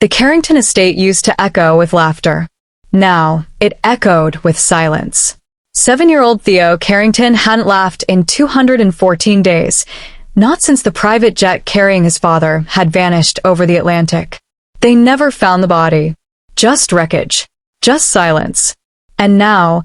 The Carrington estate used to echo with laughter. Now, it echoed with silence. 7-year-old Theo Carrington hadn't laughed in 214 days, not since the private jet carrying his father had vanished over the Atlantic. They never found the body. Just wreckage. Just silence. And now,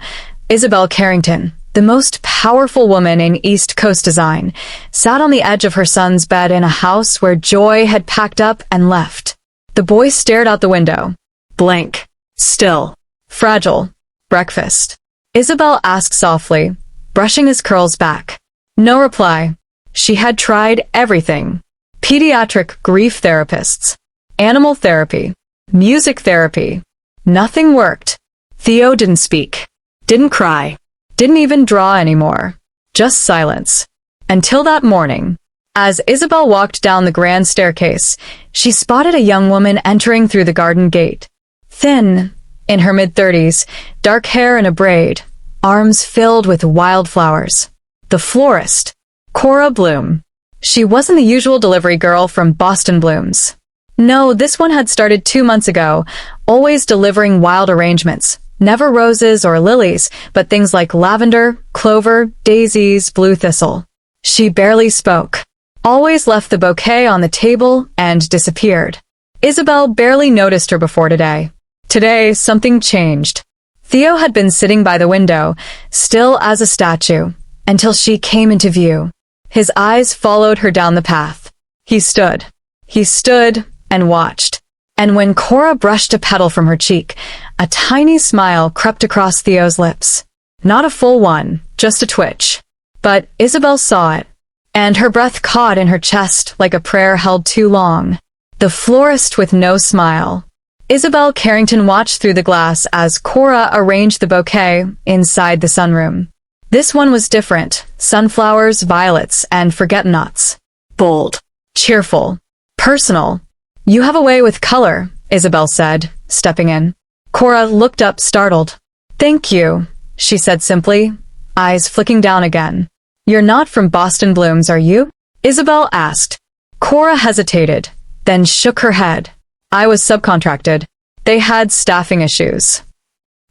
Isabel Carrington, the most powerful woman in East Coast design, sat on the edge of her son's bed in a house where joy had packed up and left. The boy stared out the window. Blank. Still. Fragile. Breakfast. Isabel asked softly, brushing his curls back. No reply. She had tried everything. Pediatric grief therapists. Animal therapy. Music therapy. Nothing worked. Theo didn't speak. Didn't cry. Didn't even draw anymore. Just silence. Until that morning. As Isabel walked down the grand staircase, she spotted a young woman entering through the garden gate. Thin, in her mid-30s, dark hair in a braid, arms filled with wildflowers. The florist, Cora Bloom. She wasn't the usual delivery girl from Boston Blooms. No, this one had started 2 months ago, always delivering wild arrangements. Never roses or lilies, but things like lavender, clover, daisies, blue thistle. She barely spoke. Always left the bouquet on the table and disappeared. Isabel barely noticed her before today. Today, something changed. Theo had been sitting by the window, still as a statue, until she came into view. His eyes followed her down the path. He stood. He stood and watched. And when Cora brushed a petal from her cheek, a tiny smile crept across Theo's lips. Not a full one, just a twitch. But Isabel saw it, and her breath caught in her chest like a prayer held too long. The florist with no smile. Isabel Carrington watched through the glass as Cora arranged the bouquet inside the sunroom. This one was different. Sunflowers, violets, and forget-me-nots. Bold. Cheerful. Personal. You have a way with color, Isabel said, stepping in. Cora looked up startled. Thank you, she said simply, eyes flicking down again. You're not from Boston Blooms, are you? Isabel asked. Cora hesitated, then shook her head. I was subcontracted. They had staffing issues.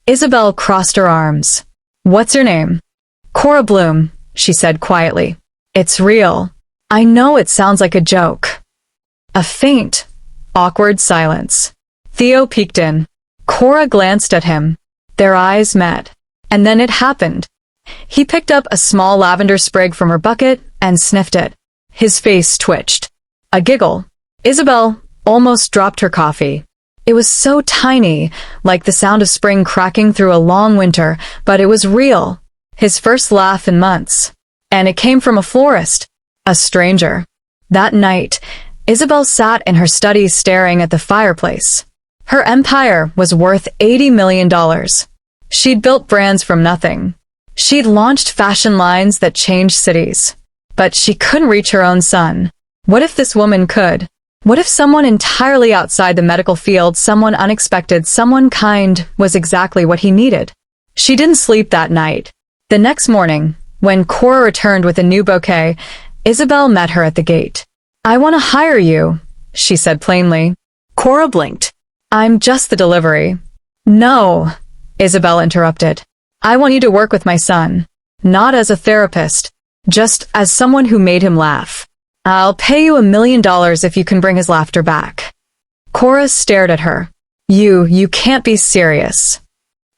Isabel crossed her arms. What's your name? Cora Bloom, she said quietly. It's real. I know it sounds like a joke. A faint, awkward silence. Theo peeked in. Cora glanced at him. Their eyes met. And then it happened. He picked up a small lavender sprig from her bucket and sniffed it. His face twitched. A giggle. Isabel almost dropped her coffee. It was so tiny, like the sound of spring cracking through a long winter, but it was real. His first laugh in months. And it came from a florist. A stranger. That night, Isabel sat in her study staring at the fireplace. Her empire was worth $80 million. She'd built brands from nothing. She'd launched fashion lines that changed cities. But she couldn't reach her own son. What if this woman could? What if someone entirely outside the medical field, someone unexpected, someone kind, was exactly what he needed? She didn't sleep that night. The next morning, when Cora returned with a new bouquet, Isabel met her at the gate. I want to hire you, she said plainly. Cora blinked. I'm just the delivery. No, Isabel interrupted. I want you to work with my son. Not as a therapist, just as someone who made him laugh. I'll pay you $1 million if you can bring his laughter back. Cora stared at her. You can't be serious.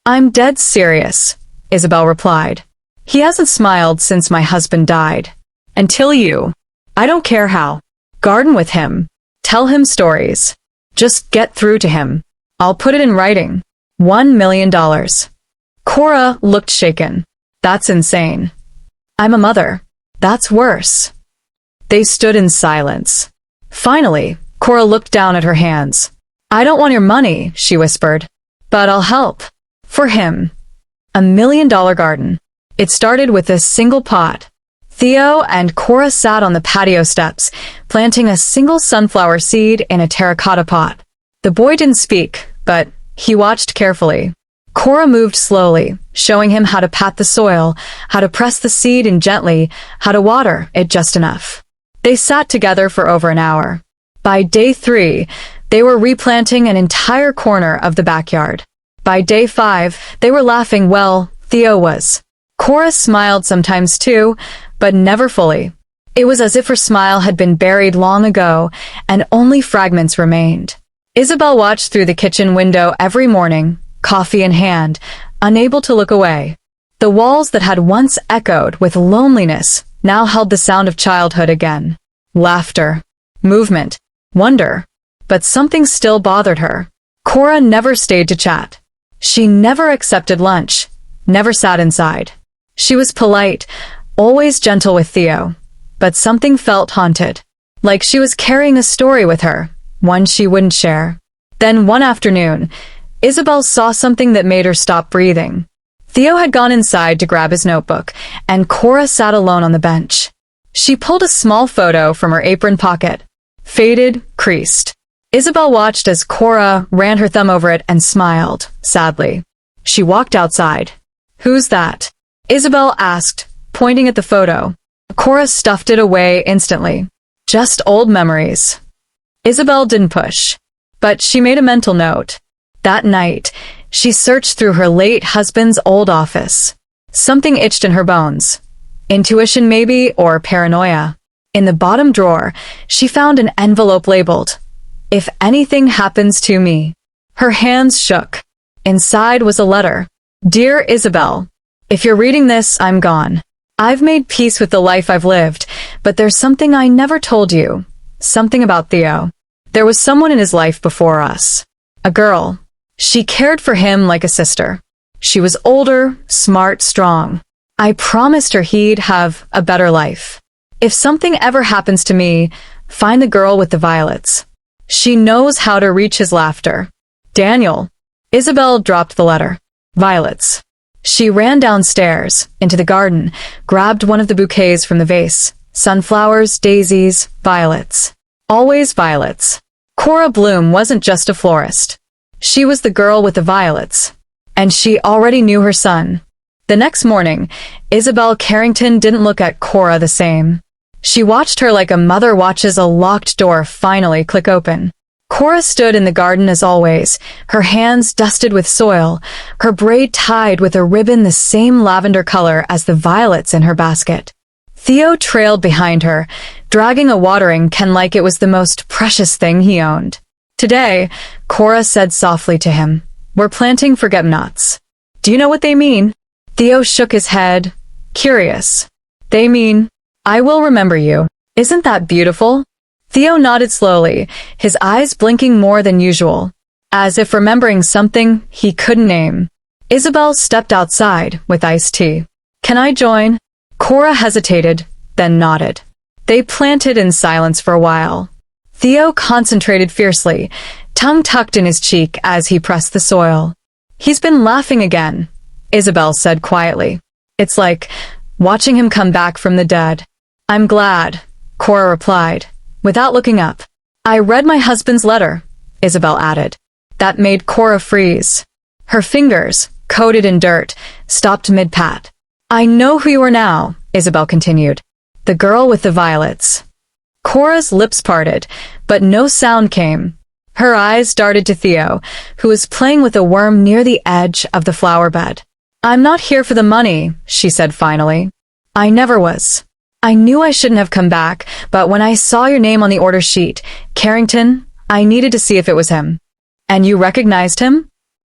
I'm dead serious, Isabel replied. He hasn't smiled since my husband died. Until you. I don't care how. Garden with him. Tell him stories. Just get through to him. I'll put it in writing. $1 million. Cora looked shaken. That's insane. I'm a mother. That's worse. They stood in silence. Finally, Cora looked down at her hands. I don't want your money, she whispered. But I'll help. For him. $1 million garden. It started with a single pot. Theo and Cora sat on the patio steps, planting a single sunflower seed in a terracotta pot. The boy didn't speak, but he watched carefully. Cora moved slowly, showing him how to pat the soil, how to press the seed in gently, how to water it just enough. They sat together for over an hour. By day 3, They were replanting an entire corner of the backyard. By day 5, they were laughing. Well, Theo was. Cora smiled sometimes too, but never fully. It was as if her smile had been buried long ago, and only fragments remained. Isabel watched through the kitchen window every morning, coffee in hand, unable to look away. The walls that had once echoed with loneliness now held the sound of childhood again. Laughter, movement, wonder. But something still bothered her. Cora never stayed to chat. She never accepted lunch, never sat inside. She was polite, always gentle with Theo, but something felt haunted. Like she was carrying a story with her, one she wouldn't share. Then one afternoon, Isabel saw something that made her stop breathing. Theo had gone inside to grab his notebook, and Cora sat alone on the bench. She pulled a small photo from her apron pocket. Faded, creased. Isabel watched as Cora ran her thumb over it and smiled, sadly. She walked outside. "Who's that?" Isabel asked, pointing at the photo. Cora stuffed it away instantly. "Just old memories." Isabel didn't push, but she made a mental note. That night, she searched through her late husband's old office. Something itched in her bones. Intuition maybe, or paranoia. In the bottom drawer, she found an envelope labeled, "If anything happens to me." Her hands shook. Inside was a letter. "Dear Isabel, if you're reading this, I'm gone. I've made peace with the life I've lived, but there's something I never told you. Something about Theo. There was someone in his life before us. A girl. She cared for him like a sister. She was older, smart, strong. I promised her he'd have a better life. If something ever happens to me, find the girl with the violets. She knows how to reach his laughter. Daniel." Isabel dropped the letter. Violets. She ran downstairs, into the garden, grabbed one of the bouquets from the vase. Sunflowers, daisies, violets. Always violets. Cora Bloom wasn't just a florist. She was the girl with the violets. And she already knew her son. The next morning, Isabel Carrington didn't look at Cora the same. She watched her like a mother watches a locked door finally click open. Cora stood in the garden as always, her hands dusted with soil, her braid tied with a ribbon the same lavender color as the violets in her basket. Theo trailed behind her, dragging a watering can like it was the most precious thing he owned. Today, Cora said softly to him, "We're planting forget-me-nots." "Do you know what they mean?" Theo shook his head, curious. "They mean, I will remember you. Isn't that beautiful?" Theo nodded slowly, his eyes blinking more than usual, as if remembering something he couldn't name. Isabel stepped outside with iced tea. "Can I join?" Cora hesitated, then nodded. They planted in silence for a while. Theo concentrated fiercely, tongue tucked in his cheek as he pressed the soil. "He's been laughing again," Isabel said quietly. "It's like watching him come back from the dead." "I'm glad," Cora replied, without looking up. "I read my husband's letter," Isabel added. That made Cora freeze. Her fingers, coated in dirt, stopped mid-pat. "I know who you are now," Isabel continued. "The girl with the violets." Cora's lips parted, but no sound came. Her eyes darted to Theo, who was playing with a worm near the edge of the flower bed. "I'm not here for the money," she said finally. "I never was. I knew I shouldn't have come back, but when I saw your name on the order sheet, Carrington, I needed to see if it was him." "And you recognized him?"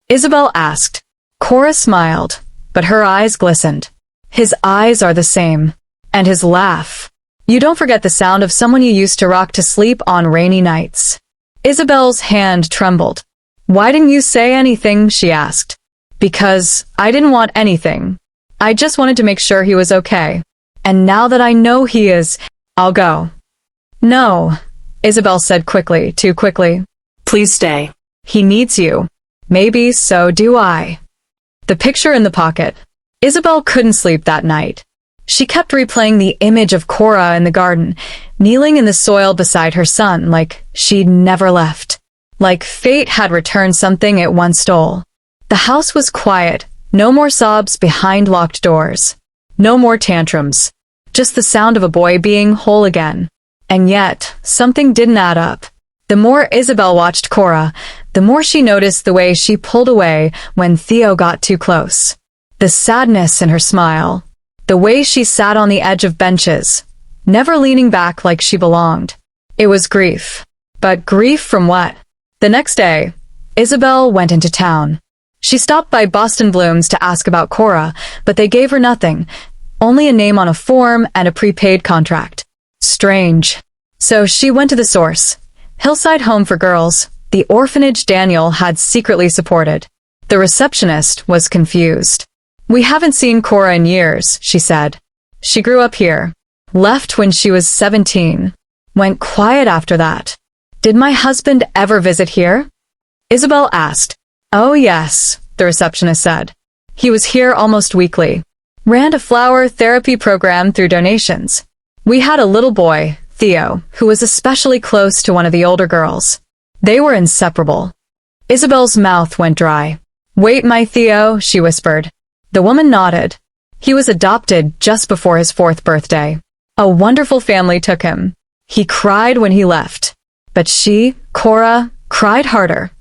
Isabel asked. Cora smiled, but her eyes glistened. "His eyes are the same. And his laugh. You don't forget the sound of someone you used to rock to sleep on rainy nights." Isabel's hand trembled. "Why didn't you say anything?" she asked. "Because I didn't want anything. I just wanted to make sure he was okay. And now that I know he is, I'll go." "No," Isabel said quickly, too quickly. "Please stay. He needs you. Maybe so do I." The picture in the pocket. Isabel couldn't sleep that night. She kept replaying the image of Cora in the garden, kneeling in the soil beside her son like she'd never left. Like fate had returned something it once stole. The house was quiet, no more sobs behind locked doors. No more tantrums. Just the sound of a boy being whole again. And yet, something didn't add up. The more Isabel watched Cora, the more she noticed the way she pulled away when Theo got too close. The sadness in her smile. The way she sat on the edge of benches, never leaning back like she belonged. It was grief. But grief from what? The next day, Isabel went into town. She stopped by Boston Bloom's to ask about Cora, but they gave her nothing, only a name on a form and a prepaid contract. Strange. So she went to the source. Hillside Home for Girls, the orphanage Daniel had secretly supported. The receptionist was confused. "We haven't seen Cora in years," she said. "She grew up here. Left when she was 17. Went quiet after that. Did my husband ever visit here?" Isabel asked. "Oh yes," the receptionist said. "He was here almost weekly. Ran a flower therapy program through donations. We had a little boy, Theo, who was especially close to one of the older girls. They were inseparable." Isabel's mouth went dry. "Wait, my Theo," she whispered. The woman nodded. "He was adopted just before his 4th birthday. A wonderful family took him. He cried when he left. But she, Cora, cried harder."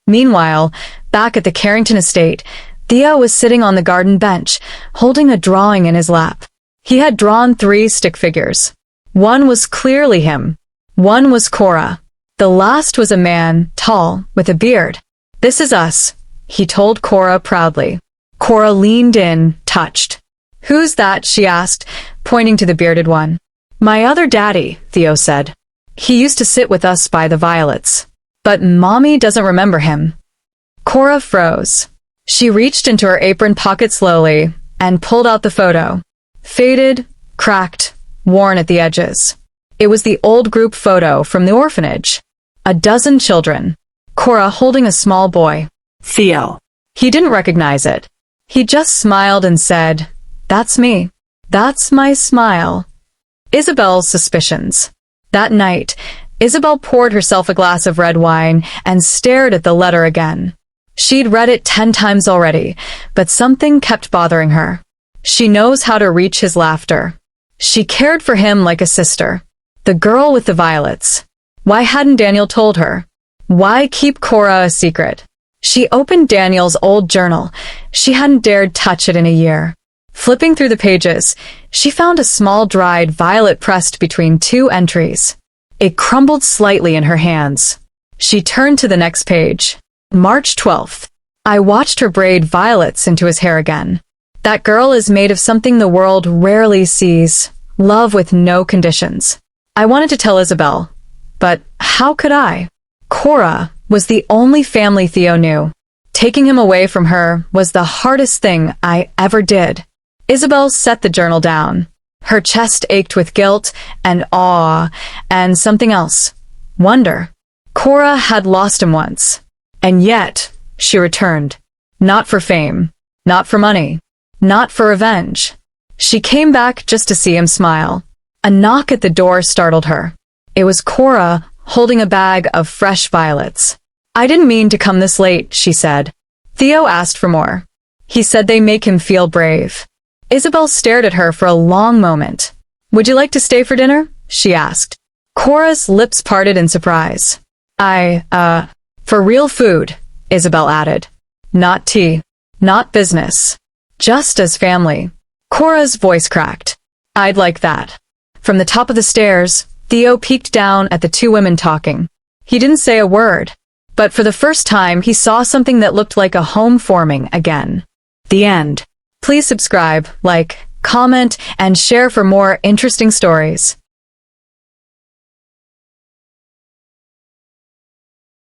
Meanwhile, back at the Carrington estate, Theo was sitting on the garden bench, holding a drawing in his lap. He had drawn 3 stick figures. One was clearly him. One was Cora. The last was a man, tall, with a beard. "This is us," he told Cora proudly. Cora leaned in, touched. "Who's that?" she asked, pointing to the bearded one. "My other daddy," Theo said. "He used to sit with us by the violets. But Mommy doesn't remember him." Cora froze. She reached into her apron pocket slowly and pulled out the photo. Faded, cracked, worn at the edges. It was the old group photo from the orphanage. A dozen children. Cora holding a small boy. Theo. He didn't recognize it. He just smiled and said, "That's me. That's my smile." Isabel's suspicions. That night, Isabel poured herself a glass of red wine and stared at the letter again. She'd read it 10 times already, but something kept bothering her. She knows how to reach his laughter. She cared for him like a sister. The girl with the violets. Why hadn't Daniel told her? Why keep Cora a secret? She opened Daniel's old journal. She hadn't dared touch it in a year. Flipping through the pages, she found a small dried violet pressed between 2 entries. It crumbled slightly in her hands. She turned to the next page. March 12th. I watched her braid violets into his hair again. That girl is made of something the world rarely sees. Love with no conditions. I wanted to tell Isabel, but how could I? Cora was the only family Theo knew. Taking him away from her was the hardest thing I ever did. Isabel set the journal down. Her chest ached with guilt and awe and something else. Wonder. Cora had lost him once. And yet, she returned. Not for fame. Not for money. Not for revenge. She came back just to see him smile. A knock at the door startled her. It was Cora holding a bag of fresh violets. I didn't mean to come this late, she said. Theo asked for more. He said they make him feel brave. Isabel stared at her for a long moment. Would you like to stay for dinner? She asked. Cora's lips parted in surprise. For real food, Isabel added. Not tea. Not business. Just as family. Cora's voice cracked. I'd like that. From the top of the stairs, Theo peeked down at the 2 women talking. He didn't say a word, but for the first time he saw something that looked like a home forming again. The end. Please subscribe, like, comment, and share for more interesting stories.